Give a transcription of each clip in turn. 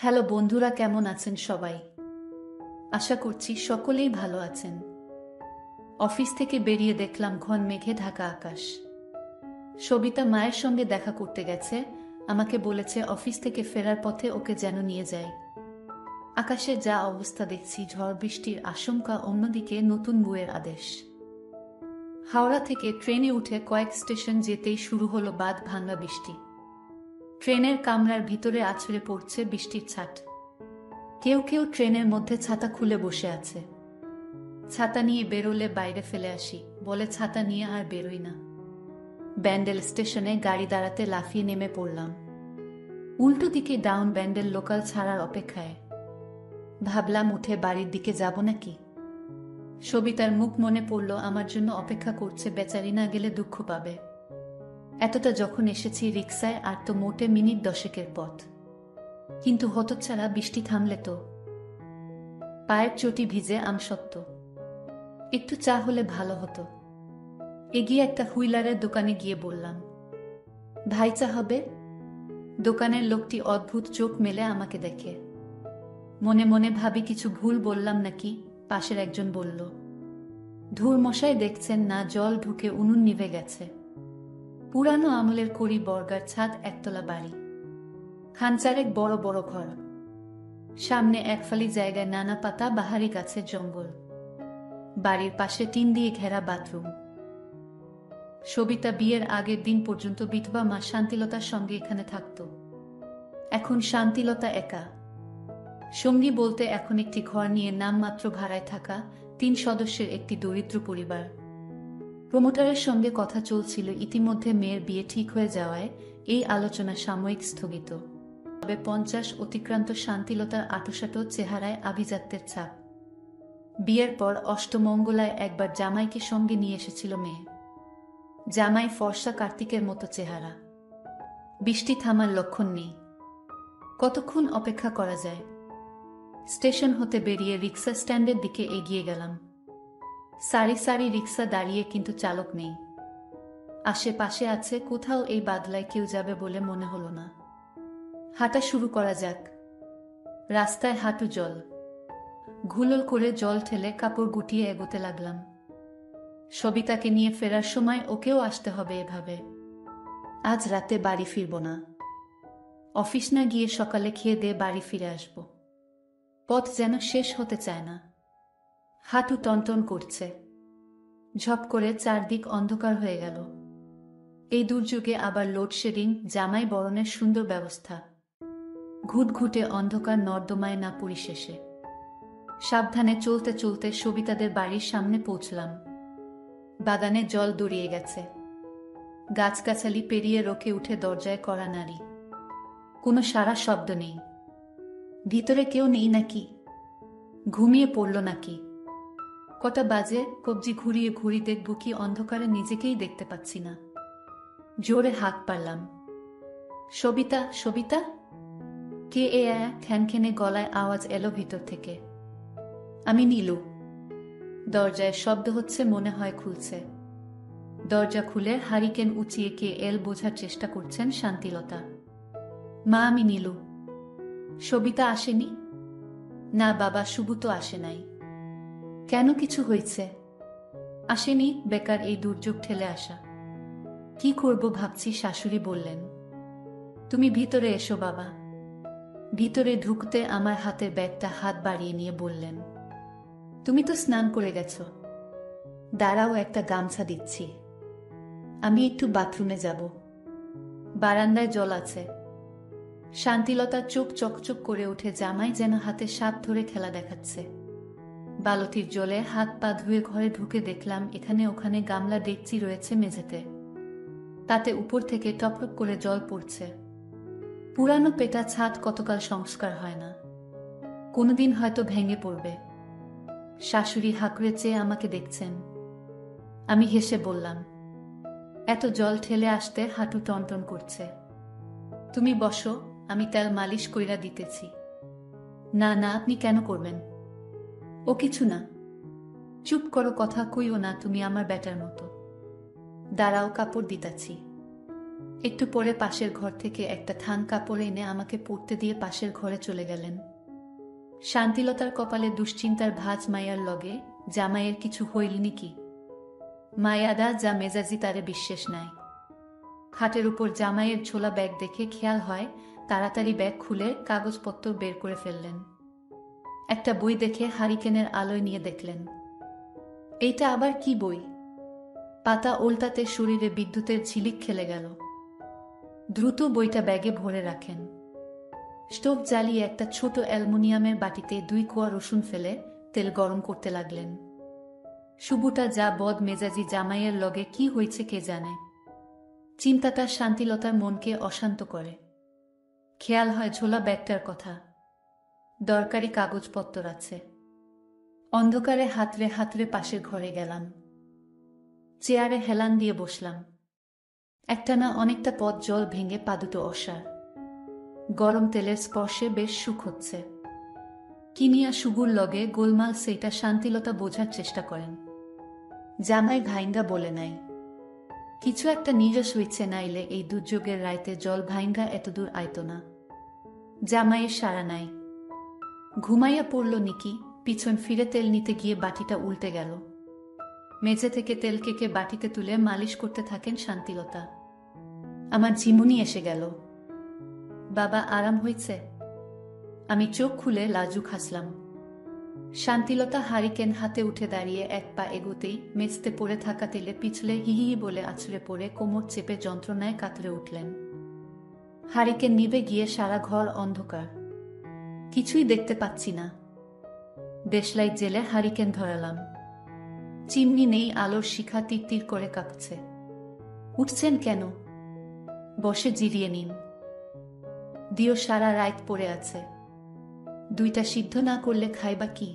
Hello বন্ধুরা, কেমন আছেন সবাই? আশা করছি সকলেই ভালো আছেন। অফিস থেকে বেরিয়ে দেখলাম ঘন মেঘে ঢাকা আকাশ। সবিতা মায়ের সঙ্গে দেখা করতে গেছে, আমাকে বলেছে অফিস থেকে ফেরার পথে ওকে যেন নিয়ে যাই। আকাশে যা অবস্থা দেখছি, ঝড় বৃষ্টির আশঙ্কা, অন্যদিকে নতুন বইয়ের আদেশ। হাওড়া থেকে ট্রেনে উঠে কয়েক স্টেশন যেতেই শুরু হলো বাঁধ ভাঙা বৃষ্টি। ট্রেনের কামরার ভিতরে আছড়ে পড়ছে বৃষ্টির ছাট। কেউ কেউ ট্রেনের মধ্যে ছাতা খুলে বসে আছে। ছাতা নিয়ে বেরোলে বাইরে ফেলে আসি, বলে ছাতা নিয়ে আর বেরোই না। ব্যান্ডেল স্টেশনে গাড়ি দাঁড়াতে লাফিয়ে নেমে পড়লাম। উল্টো দিকে ডাউন ব্যান্ডেল লোকাল ছাড়ার অপেক্ষায়। ভাবলাম উঠে বাড়ির দিকে যাব নাকি। সবিতার মুখ মনে পড়ল, আমার জন্য অপেক্ষা করছে, বেচারি না গেলে দুঃখ পাবে। এতটা যখন এসেছি রিকশায়, আর তো মোটে মিনিট 10 পথ। কিন্তু হতচ্ছাড়া, বৃষ্টি থামলে তো। পায়ের চটি ভিজে আমসত্ত্ব। একটু চা হলে ভালো হতো। এগিয়ে একটা হুইলারের দোকানে গিয়ে বললাম, ভাই চা হবে? দোকানের লোকটি অদ্ভুত চোখ মেলে আমাকে দেখে। মনে মনে ভাবি কিছু ভুল বললাম নাকি। পাশের একজন বলল, ধুর মশাই, দেখছেন না জল ঢুকে উনুন নিভে গেছে। পুরানো আমলের কড়ি বর্গার ছাদ, একতলা বাড়ি, খানচারেক বড় বড় ঘর, সামনে একফালি জায়গায় নানা পাতা বাহারি গাছের জঙ্গল, বাড়ির পাশে টিন দিয়ে ঘেরা বাথরুম। সবিতা বিয়ের আগের দিন পর্যন্ত বিধবা মা শান্তিলতার সঙ্গে এখানে থাকত। এখন শান্তিলতা একা। সঙ্গী বলতে এখন একটি ঘর নিয়ে নামমাত্র ভাড়ায় থাকা 3 সদস্যের একটি দরিদ্র পরিবার। প্রমোটারের সঙ্গে কথা চলছিল, ইতিমধ্যে মেয়ের বিয়ে ঠিক হয়ে যাওয়ায় এই আলোচনা সাময়িক স্থগিত। তবে 50 অতিক্রান্ত শান্তিলতার আটোসাটো চেহারায় আভিজাত্যের ছাপ। বিয়ের পর অষ্টমঙ্গলায় একবার জামাইকে সঙ্গে নিয়ে এসেছিল মেয়ে। জামাই ফর্সা, কার্তিকের মতো চেহারা। বৃষ্টি থামার লক্ষণ নেই। কতক্ষণ অপেক্ষা করা যায়? স্টেশন হতে বেরিয়ে রিক্সা স্ট্যান্ডের দিকে এগিয়ে গেলাম। সারি সারি রিক্সা দাঁড়িয়ে, কিন্তু চালক নেই। আশেপাশে আছে কোথাও, এই বাদলায় কেউ যাবে বলে মনে হলো না। হাঁটা শুরু করা যাক। রাস্তায় হাঁটু জল। ঘুলোল করে জল ঠেলে কাপড় গুটিয়ে এগোতে লাগলাম। সবিতাকে নিয়ে ফেরার সময় ওকেও আসতে হবে এভাবে। আজ রাতে বাড়ি ফিরব না। অফিস না গিয়ে সকালে খেয়ে দিয়ে বাড়ি ফিরে আসব। পথ যেন শেষ হতে চায় না। হাঁটু টনটন করছে। ঝপ করে চারদিক অন্ধকার হয়ে গেল। এই দুর্যোগে আবার লোডশেডিং, জামাই বরণের সুন্দর ব্যবস্থা। ঘুটঘুটে অন্ধকার, নর্দমায় না পরিশেষে। সাবধানে চলতে চলতে সবিতাদের বাড়ির সামনে পৌঁছলাম। বাগানে জল দড়িয়ে গেছে। গাছগাছালি পেরিয়ে রোকে উঠে দরজায় কড়া নাড়ি। কোনো সারা শব্দ নেই। ভিতরে কেউ নেই নাকি? ঘুমিয়ে পড়ল নাকি? কটা বাজে? কবজি ঘুরিয়ে ঘুরি দেখব কি, অন্ধকারে নিজেকেই দেখতে পাচ্ছি না। জোরে হাঁক পারলাম, সবিতা, সবিতা। কে এ? খ্যানখ্যানে গলায় আওয়াজ এলো ভিতর থেকে। আমি নীলু। দরজায় শব্দ হচ্ছে, মনে হয় খুলছে। দরজা খুলে হারিকেন উঁচিয়ে কে এল বোঝার চেষ্টা করছেন শান্তিলতা। মা, আমি নীলু। সবিতা আসেনি? না বাবা, শুভু তো আসে নাই। কেন, কিছু হয়েছে? আসেনি, বেকার এই দুর্যোগ ঠেলে আসা। কি করব ভাবছি, শাশুড়ি বললেন। তুমি ভিতরে এসো বাবা। ভিতরে ঢুকতে আমার হাতের ব্যাগটা হাত বাড়িয়ে নিয়ে বললেন, তুমি তো স্নান করে গেছ। দাঁড়াও, একটা গামছা দিচ্ছি। আমি একটু বাথরুমে যাব। বারান্দায় জল আছে। শান্তিলতার চোখ চকচক করে ওঠে, জামাই যেন হাতে সাপ ধরে খেলা দেখাচ্ছে। বালতির জলে হাত পা ধুয়ে ঘরে ঢুকে দেখলাম এখানে ওখানে গামলা ডেকচি রয়েছে মেঝেতে। তাতে উপর থেকে টপটপ করে জল পড়ছে। পুরানো পেটা ছাদ, কতকাল সংস্কার হয় না, কোনোদিন হয়তো ভেঙে পড়বে। শাশুড়ি হাঁকড়ে চেয়ে আমাকে দেখছেন। আমি হেসে বললাম, এত জল ঠেলে আসতে হাঁটু টনটন করছে। তুমি বসো, আমি তেল মালিশ কইরা দিতেছি। না না, আপনি কেন করবেন? ও কিছু না। চুপ করো, কথা কইও না তুমি আমার বেটার মতো। দাঁড়াও, কাপড় দিতাছি। একটু পরে পাশের ঘর থেকে একটা থান কাপড় এনে আমাকে পরতে দিয়ে পাশের ঘরে চলে গেলেন। শান্তিলতার কপালে দুশ্চিন্তার ভাঁজ। মায়ার লগে জামাইয়ের কিছু হইলনি কি? মায়াদা যা মেজাজি তারে বিশ্বাস নাই। খাটের উপর জামাইয়ের ঝোলা ব্যাগ দেখে খেয়াল হয়, তাড়াতাড়ি ব্যাগ খুলে কাগজপত্র বের করে ফেললেন। একটা বই দেখে হারিকেনের আলোয় নিয়ে দেখলেন। এইটা আবার কি বই? পাতা উল্টাতে শরীরে বিদ্যুতের ঝিলিক খেলে গেল। দ্রুত বইটা ব্যাগে ভরে রাখেন। স্টোভ জ্বালিয়ে একটা ছোট অ্যালুমিনিয়ামের বাটিতে 2 কোয়া রসুন ফেলে তেল গরম করতে লাগলেন। শুভুটা যা বদ মেজাজি জামাইয়ের লগে কি হয়েছে কে জানে। চিন্তাটা শান্তিলতার মনকে অশান্ত করে। খেয়াল হয় ঝোলা ব্যাগটার কথা। দরকারি কাগজপত্র আছে। অন্ধকারে হাতড়ে হাতড়ে পাশের ঘরে গেলাম। চেয়ারে হেলান দিয়ে বসলাম। একটানা অনেকটা পথ জল ভেঙে পা দুটো অসাড়। গরম তেলের স্পর্শে বেশ সুখ হচ্ছে। কিনিয়া শুভুর লগে গোলমাল সেইটা শান্তিলতা বোঝার চেষ্টা করেন। জামাই ভাইঙ্গা বলে নাই, কিছু একটা নিজস হইছে, নাইলে এই দুর্যোগের রাইতে জল ভাইঙ্গা এতদূর আইত না। জামাইয়ের সাড়া নাই। ঘুমাইয়া পড়ল নিকি। পিছন ফিরে তেল নিতে গিয়ে বাটিটা উল্টে গেল। মেঝে থেকে তেল কেকে বাটিতে তুলে মালিশ করতে থাকেন শান্তিলতা। আমার ঝিমুনি এসে গেল। বাবা আরাম হইছে? আমি চোখ খুলে লাজুক হাসলাম। শান্তিলতা হারিকেন হাতে উঠে দাঁড়িয়ে এক পা এগোতেই মেঝতে পড়ে থাকা তেলে পিছলে হিহি বলে আছড়ে পড়ে কোমর চেপে যন্ত্রণায় কাতরে উঠলেন। হারিকেন নিভে গিয়ে সারা ঘর অন্ধকার। কিছুই দেখতে পাচ্ছি না। দেশলাইট জেলে হারিকেন ধরালাম। চিমনি নেই, আলোর শিখা তীর করে কাঁপছে। উঠছেন কেন? বসে জিরিয়ে নিন। দিও সারা রাত পড়ে আছে। 2টা সিদ্ধ না করলে খাইবা কি?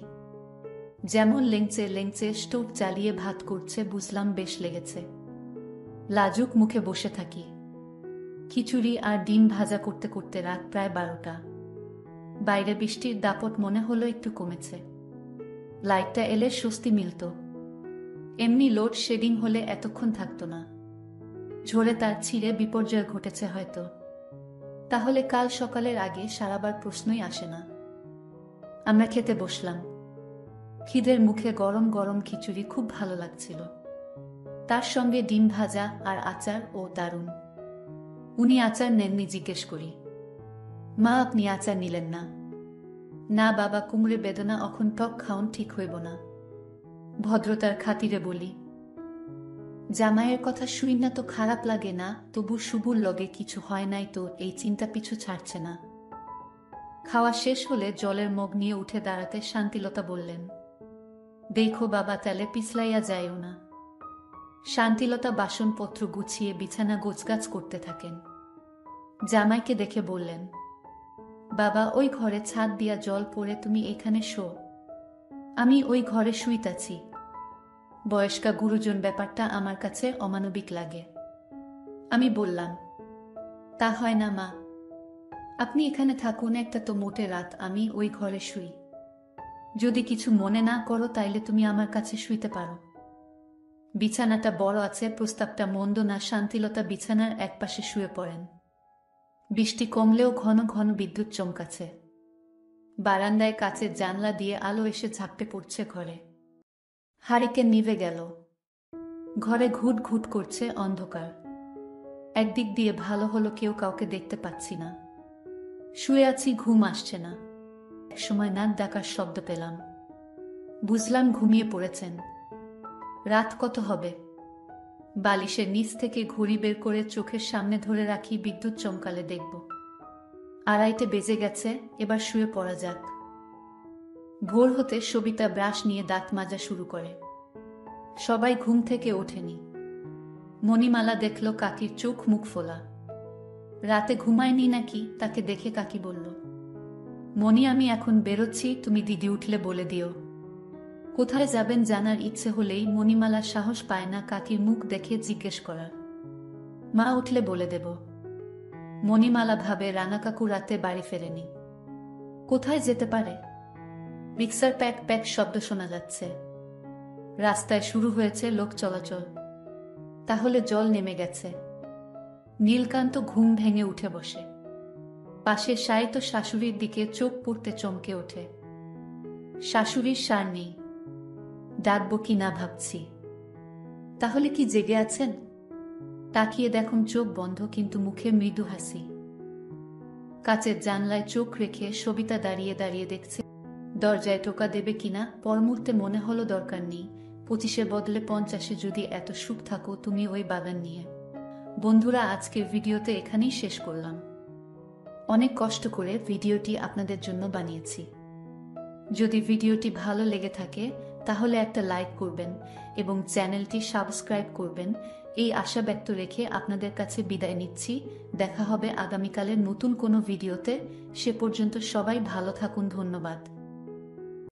যেমন লেংচে লেংচে স্টোভ জ্বালিয়ে ভাত করছে, বুঝলাম বেশ লেগেছে। লাজুক মুখে বসে থাকি। খিচুড়ি আর ডিম ভাজা করতে করতে রাত প্রায় 12টা। বাইরে বৃষ্টির দাপট মনে হলো একটু কমেছে। লাইটটা এলে স্বস্তি মিলত। এমনি লোড শেডিং হলে এতক্ষণ থাকতো না। ঝরে তার ছিঁড়ে বিপর্যয় ঘটেছে হয়তো। তাহলে কাল সকালের আগে সারাবার প্রশ্নই আসে না। আমরা খেতে বসলাম। খিদের মুখে গরম গরম খিচুড়ি খুব ভালো লাগছিল। তার সঙ্গে ডিম ভাজা আর আচার ও দারুণ। উনি আচার নেননি জিজ্ঞেস করি। মা, আপনি আচার নিলেন না? না বাবা, কুমড়ে বেদনা অখন টক খাওন ঠিক হইব না। ভদ্রতার খাতিরে বলি। জামাইয়ের কথা শুই না তো খারাপ লাগে না, তবু শুভুর লগে কিছু হয় নাই তো এই চিন্তা পিছু ছাড়ছে না। খাওয়া শেষ হলে জলের মগ নিয়ে উঠে দাঁড়াতে শান্তিলতা বললেন, দেখো বাবা, তালে পিছলাইয়া যাইও না। শান্তিলতা বাসনপত্র গুছিয়ে বিছানা গোছগাছ করতে থাকেন। জামাইকে দেখে বললেন, বাবা, ওই ঘরে ছাদ দিয়া জল পড়ে, তুমি এখানে শো। আমি ওই ঘরে শুইতাছি। বয়স্কা গুরুজন ব্যাপারটা আমার কাছে অমানবিক লাগে। আমি বললাম, তা হয় না মা, আপনি এখানে থাকুন, একটা তো মোটে রাত, আমি ওই ঘরে শুই। যদি কিছু মনে না করো তাইলে তুমি আমার কাছে শুইতে পারো। বিছানাটা বড় আছে, প্রস্তাবটা মন্দ না। শান্তিলতা বিছানার একপাশে শুয়ে পড়েন। বৃষ্টি কমলেও ঘন ঘন বিদ্যুৎ চমকাছে। বারান্দায় কাচের জানলা দিয়ে আলো এসে ঝাঁপটে পড়ছে ঘরে। হারিকেন নিভে গেল। ঘরে ঘুট ঘুট করছে অন্ধকার। একদিক দিয়ে ভালো হলো, কেউ কাউকে দেখতে পাচ্ছি না। শুয়ে আছি, ঘুম আসছে না। একসময় নাক ডাকার শব্দ পেলাম। বুঝলাম ঘুমিয়ে পড়েছেন। রাত কত হবে? বালিশের নিচ থেকে ঘড়ি বের করে চোখের সামনে ধরে রাখি, বিদ্যুৎ চমকালে দেখব। 2:30 বেজে গেছে, এবার শুয়ে পড়া যাক। ভোর হতে সবিতা ব্রাশ নিয়ে দাঁত মাজা শুরু করে। সবাই ঘুম থেকে ওঠেনি। মণিমালা দেখল কাকির চোখ মুখ ফোলা। রাতে ঘুমায়নি নাকি, তাকে দেখে কাকি বলল, মণি, আমি এখন বেরোচ্ছি, তুমি দিদি উঠলে বলে দিও। কোথায় যাবেন জানার ইচ্ছে হলেই মণিমালা সাহস পায় না কাকির মুখ দেখে জিজ্ঞেস করার। মা উঠলে বলে দেব। মণিমালা ভাবে রাঙা কাকু রাতে বাড়ি ফেরেনি। কোথায় যেতে পারে? রিক্সার প্যাক প্যাক শব্দ শোনা যাচ্ছে। রাস্তায় শুরু হয়েছে লোক চলাচল। তাহলে জল নেমে গেছে। নীলকান্ত ঘুম ভেঙে উঠে বসে। পাশে শায়িত শাশুড়ির দিকে চোখ পড়তে চমকে ওঠে। শাশুড়ির সার নেই, ডাকবো কি না ভাবছি। তাহলে কি জেগে আছেন? তাকিয়ে দেখুন চোখ বন্ধ, কিন্তু মুখে মৃদু হাসি। কাচের জানলায় চোখ রেখে সবিতা দাঁড়িয়ে দাঁড়িয়ে দেখছে দরজায় টোকা দেবে কিনা। পর মুহূর্তে মনে হলো দরকার নেই, 25-এ বদলে 50-এ যদি এত সুখ থাকো তুমি ওই বাগান নিয়ে। বন্ধুরা, আজকের ভিডিওতে এখানেই শেষ করলাম। অনেক কষ্ট করে ভিডিওটি আপনাদের জন্য বানিয়েছি। যদি ভিডিওটি ভালো লেগে থাকে তাহলে একটা লাইক করবেন এবং চ্যানেলটি সাবস্ক্রাইব করবেন, এই আশা ব্যক্ত রেখে আপনাদের কাছে বিদায় নিচ্ছি। দেখা হবে আগামীকালের নতুন কোনো ভিডিওতে। সে পর্যন্ত সবাই ভালো থাকুন। ধন্যবাদ।